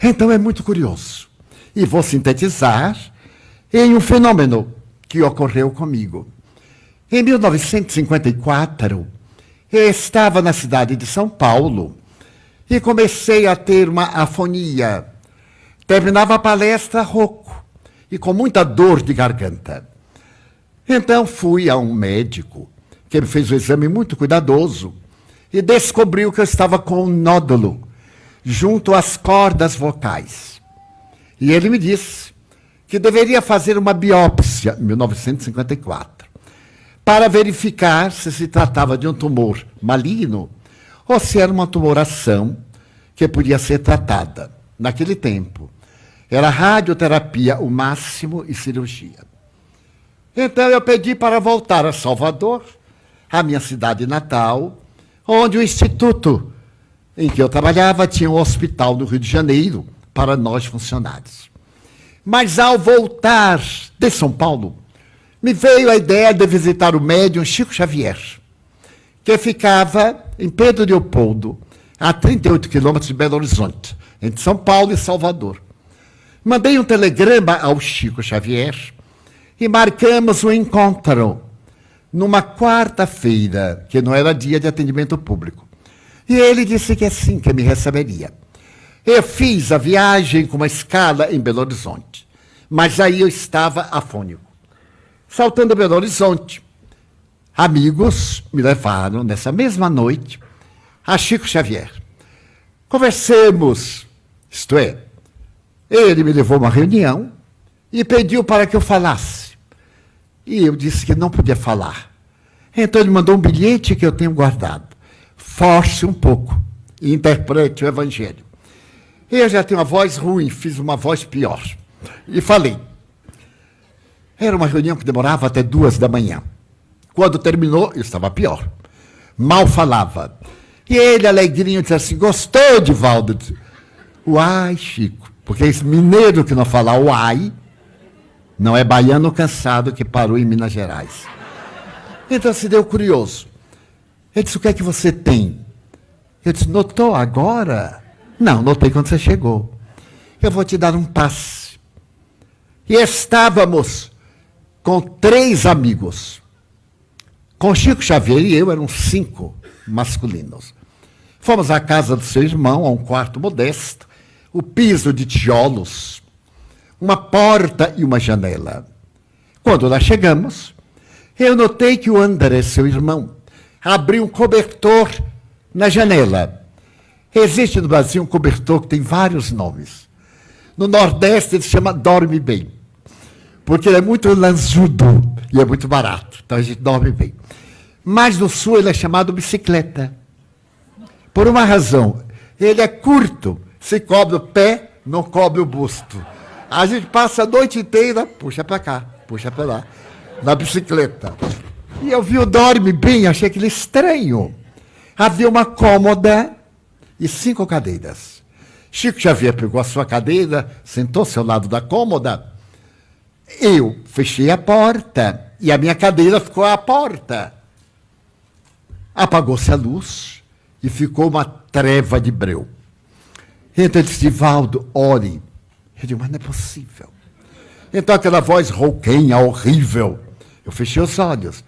Então é muito curioso. E vou sintetizar em um fenômeno que ocorreu comigo. Em 1954, eu estava na cidade de São Paulo e comecei a ter uma afonia. Terminava a palestra rouco e com muita dor de garganta. Então fui a um médico que me fez um exame muito cuidadoso e descobriu que eu estava com um nódulo junto às cordas vocais. E ele me disse que deveria fazer uma biópsia, em 1954, para verificar se tratava de um tumor maligno ou se era uma tumoração que podia ser tratada. Naquele tempo, era radioterapia o máximo e cirurgia. Então eu pedi para voltar a Salvador, a minha cidade natal, onde o instituto em que eu trabalhava tinha um hospital no Rio de Janeiro para nós funcionários. Mas ao voltar de São Paulo, me veio a ideia de visitar o médium Chico Xavier, que ficava em Pedro Leopoldo, a 38 quilômetros de Belo Horizonte, entre São Paulo e Salvador. Mandei um telegrama ao Chico Xavier e marcamos um encontro numa quarta-feira, que não era dia de atendimento público. E ele disse que sim, que me receberia. Eu fiz a viagem com uma escala em Belo Horizonte, mas aí eu estava afônico. Saltando Belo Horizonte, amigos me levaram nessa mesma noite a Chico Xavier. Conversemos, isto é, ele me levou a uma reunião e pediu para que eu falasse. E eu disse que não podia falar. Então ele mandou um bilhete que eu tenho guardado. Force um pouco e interprete o Evangelho. Eu já tenho uma voz ruim, fiz uma voz pior. E falei. Era uma reunião que demorava até 2 da manhã. Quando terminou, eu estava pior. Mal falava. E ele, alegrinho, disse assim, gostou, Divaldo? Uai, Chico. Porque esse mineiro que não fala uai, não é baiano cansado que parou em Minas Gerais. Então se deu curioso. Ele disse, o que é que você tem? Eu disse, notou agora? Não, notei quando você chegou. Eu vou te dar um passe. E estávamos com 3 amigos. Com Chico Xavier e eu eram 5 masculinos. Fomos à casa do seu irmão, a um quarto modesto, o piso de tijolos, uma porta e uma janela. Quando lá chegamos, eu notei que o André, seu irmão, abriu um cobertor na janela. Existe no Brasil um cobertor que tem vários nomes. No Nordeste ele se chama Dorme Bem, porque ele é muito lanzudo e é muito barato, então a gente dorme bem. Mas no Sul ele é chamado bicicleta. Por uma razão, ele é curto, se cobre o pé, não cobre o busto. A gente passa a noite inteira, puxa para cá, puxa para lá, na bicicleta. E eu vi o Dorme Bem, achei aquilo estranho. Havia uma cômoda e 5 cadeiras. Chico Xavier pegou a sua cadeira, sentou-se ao lado da cômoda. Eu fechei a porta e a minha cadeira ficou à porta. Apagou-se a luz e ficou uma treva de breu. Então ele disse, Divaldo, ore. Eu digo, mas não é possível. Então aquela voz rouquenha, horrível. Eu fechei os olhos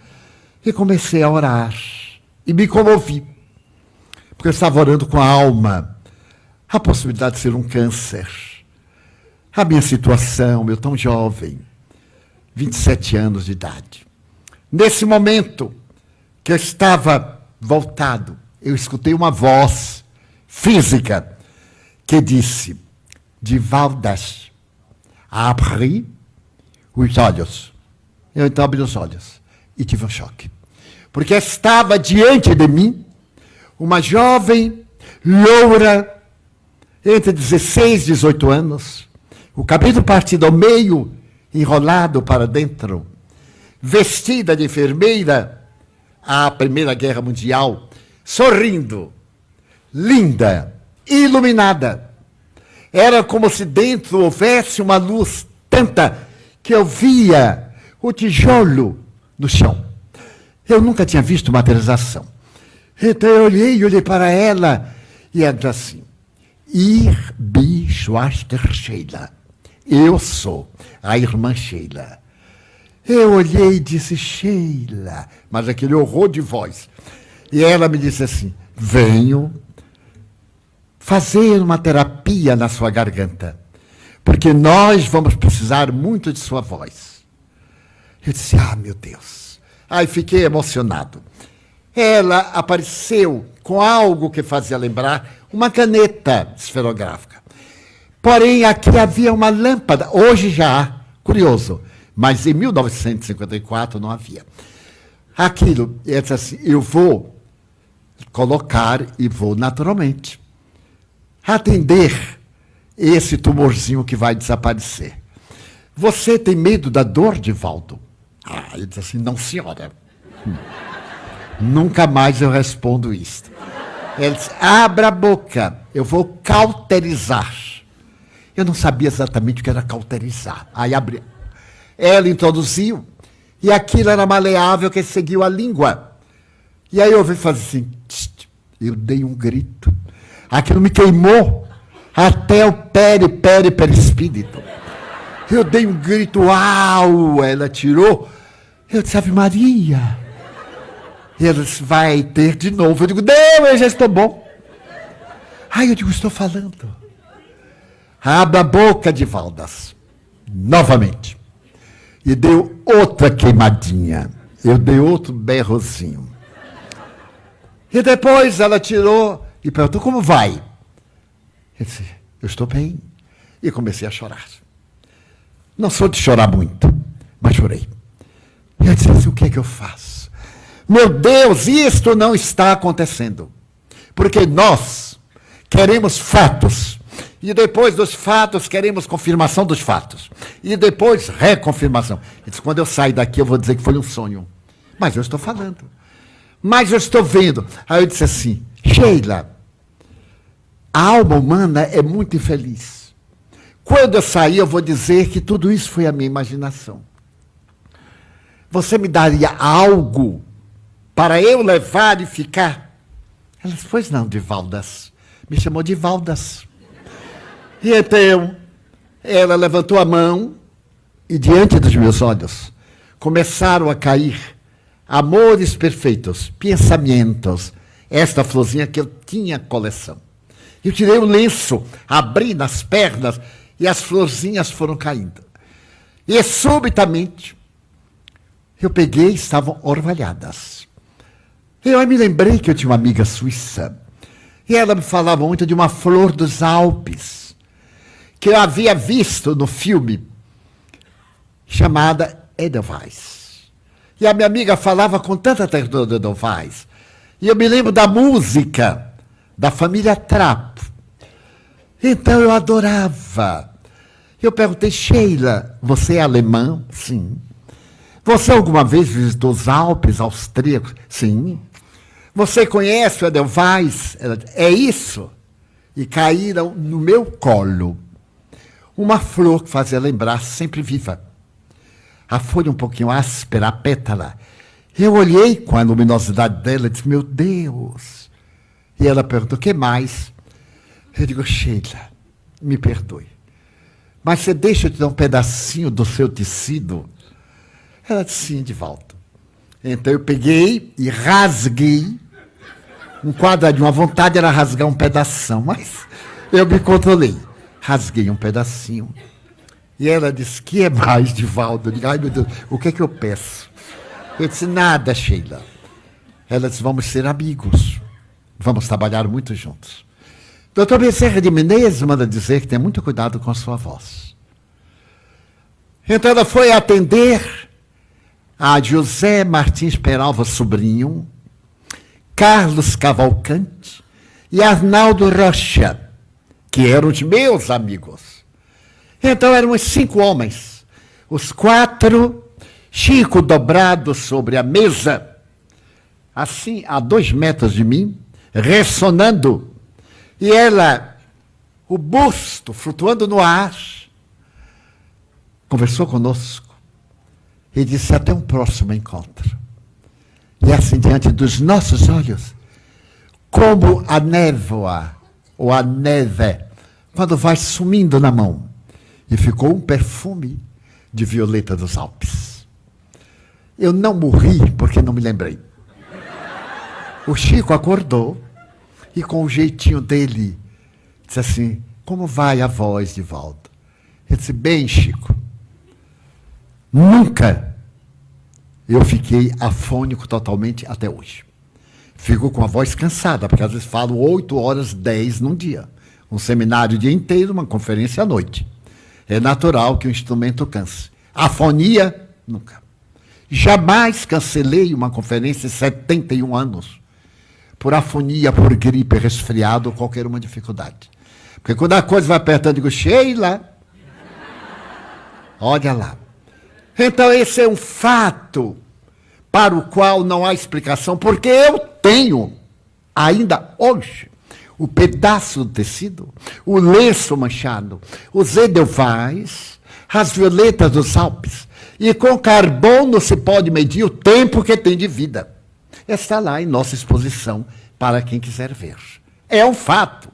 e comecei a orar. E me comovi. Porque eu estava orando com a alma. A possibilidade de ser um câncer. A minha situação, eu tão jovem. 27 anos de idade. Nesse momento que eu estava voltado, eu escutei uma voz física que disse, Divaldas, abre os olhos. Eu então abri os olhos e tive um choque. Porque estava diante de mim uma jovem, loura, entre 16 e 18 anos, o cabelo partido ao meio, enrolado para dentro, vestida de enfermeira à Primeira Guerra Mundial, sorrindo, linda, iluminada. Era como se dentro houvesse uma luz tanta que eu via o tijolo no chão. Eu nunca tinha visto materialização. Então eu olhei para ela e ela disse assim, Ir bi Schwester Sheila. Eu sou a irmã Sheila. Eu olhei e disse, Sheila, mas aquele horror de voz. E ela me disse assim, venho fazer uma terapia na sua garganta, porque nós vamos precisar muito de sua voz. Eu disse, meu Deus. Aí fiquei emocionado. Ela apareceu com algo que fazia lembrar uma caneta esferográfica. Porém, aqui havia uma lâmpada. Hoje já há, curioso, mas em 1954 não havia. Aquilo, ela disse assim, eu vou colocar e vou naturalmente atender esse tumorzinho que vai desaparecer. Você tem medo da dor, Divaldo? Ele disse assim, não, senhora. Nunca mais eu respondo isto. Ele disse, abra a boca, eu vou cauterizar. Eu não sabia exatamente o que era cauterizar. Aí abri. Ela introduziu, e aquilo era maleável que seguiu a língua. E aí eu ouvi fazer assim, tch, eu dei um grito. Aquilo me queimou até o perispírito. Eu dei um grito, uau! Ela tirou. Eu disse, Ave Maria. E ela disse, vai ter de novo. Eu digo, não, eu já estou bom. Aí eu digo, estou falando. Abra a boca, Divaldas. Novamente. E deu outra queimadinha. Eu dei outro berrozinho. E depois ela tirou e perguntou, como vai? Eu disse, eu estou bem. E comecei a chorar. Não sou de chorar muito, mas chorei. E eu disse assim, o que é que eu faço? Meu Deus, isto não está acontecendo. Porque nós queremos fatos. E depois dos fatos, queremos confirmação dos fatos. E depois, reconfirmação. Ele disse, quando eu sair daqui, eu vou dizer que foi um sonho. Mas eu estou falando. Mas eu estou vendo. Aí eu disse assim, Sheila, a alma humana é muito infeliz. Quando eu sair, eu vou dizer que tudo isso foi a minha imaginação. Você me daria algo para eu levar e ficar? Ela disse, pois não, Divaldas. Me chamou de Valdas. E então, ela levantou a mão e diante dos meus olhos começaram a cair amores perfeitos, pensamentos, esta florzinha que eu tinha coleção. Eu tirei o lenço, abri nas pernas e as florzinhas foram caindo. E subitamente, eu peguei e estavam orvalhadas. Eu me lembrei que eu tinha uma amiga suíça e ela me falava muito de uma flor dos Alpes que eu havia visto no filme chamada Edelweiss. E a minha amiga falava com tanta ternura do Edelweiss. E eu me lembro da música da família Trapp. Então eu adorava. Eu perguntei, Sheila, você é alemã? Sim. Você alguma vez visitou os Alpes austríacos? Sim. Você conhece o Edelweiss? É isso? E caíram no meu colo uma flor que fazia lembrar, sempre viva. A folha um pouquinho áspera, a pétala. Eu olhei com a luminosidade dela e disse, meu Deus. E ela perguntou, o que mais? Eu digo, Sheila, me perdoe. Mas você deixa eu te dar um pedacinho do seu tecido? Ela disse, sim, Divaldo. Então eu peguei e rasguei um quadradinho. A vontade era rasgar um pedação, mas eu me controlei. Rasguei um pedacinho. E ela disse, que é mais, Divaldo? Eu disse, ai, meu Deus, o que é que eu peço? Eu disse, nada, Sheila. Ela disse, vamos ser amigos. Vamos trabalhar muito juntos. Doutor Bezerra de Menezes manda dizer que tem muito cuidado com a sua voz. Então ela foi atender a José Martins Peralva Sobrinho, Carlos Cavalcante e Arnaldo Rocha, que eram os meus amigos. Então eram os 5 homens, os 4, Chico dobrado sobre a mesa, assim, a 2 metros de mim, ressonando, e ela, o busto flutuando no ar, conversou conosco e disse, até um próximo encontro. E assim, diante dos nossos olhos, como a névoa ou a neve, quando vai sumindo na mão. E ficou um perfume de violeta dos Alpes. Eu não morri porque não me lembrei. O Chico acordou e, com o jeitinho dele, disse assim: como vai a voz de volta? Ele disse: bem, Chico, nunca eu fiquei afônico totalmente até hoje. Fico com a voz cansada, porque às vezes falo 8 horas, 10 num dia. Um seminário o dia inteiro, uma conferência à noite. É natural que o instrumento canse. Afonia, nunca. Jamais cancelei uma conferência de 71 anos por afonia, por gripe, resfriado ou qualquer uma dificuldade. Porque quando a coisa vai apertando, eu digo: Sheila, olha lá. Então esse é um fato para o qual não há explicação, porque eu tenho, ainda hoje, o pedaço do tecido, o lenço manchado, os edelweiss, as violetas dos Alpes, e com carbono se pode medir o tempo que tem de vida. Está lá em nossa exposição para quem quiser ver. É um fato.